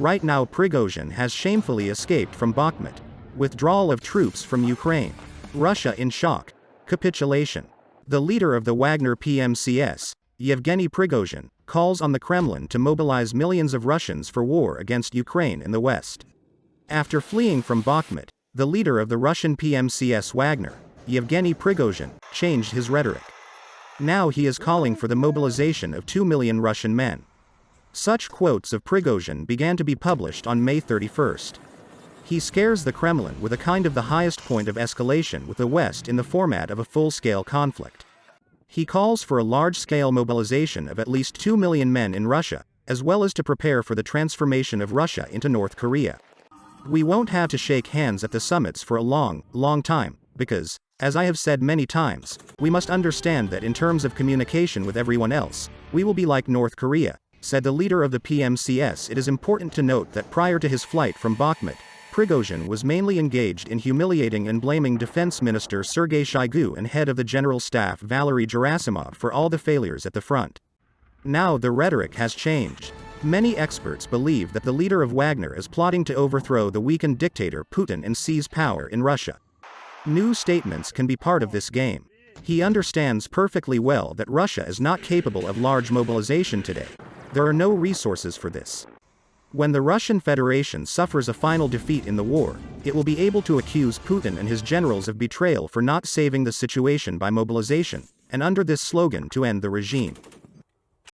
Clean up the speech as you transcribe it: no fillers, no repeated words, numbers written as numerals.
Right now Prigozhin has shamefully escaped from Bakhmut. Withdrawal of troops from Ukraine. Russia in shock. Capitulation. The leader of the Wagner PMCS, Yevgeny Prigozhin, calls on the Kremlin to mobilize millions of Russians for war against Ukraine in the West. After fleeing from Bakhmut, the leader of the Russian PMCS Wagner, Yevgeny Prigozhin, changed his rhetoric. Now he is calling for the mobilization of 2 million Russian men. Such quotes of Prigozhin began to be published on May 31st. He scares the Kremlin with a kind of the highest point of escalation with the West in the format of a full-scale conflict. He calls for a large-scale mobilization of at least 2 million men in Russia, as well as to prepare for the transformation of Russia into North Korea. We won't have to shake hands at the summits for a long time, because, as I have said many times, we must understand that in terms of communication with everyone else, we will be like North Korea, said the leader of the PMCS. It is important to note that prior to his flight from Bakhmut, Prigozhin was mainly engaged in humiliating and blaming Defense Minister Sergei Shoigu and head of the General Staff Valery Gerasimov for all the failures at the front. Now the rhetoric has changed. Many experts believe that the leader of Wagner is plotting to overthrow the weakened dictator Putin and seize power in Russia. New statements can be part of this game. He understands perfectly well that Russia is not capable of large mobilization today. There are no resources for this. When the Russian Federation suffers a final defeat in the war, it will be able to accuse Putin and his generals of betrayal for not saving the situation by mobilization, and under this slogan to end the regime.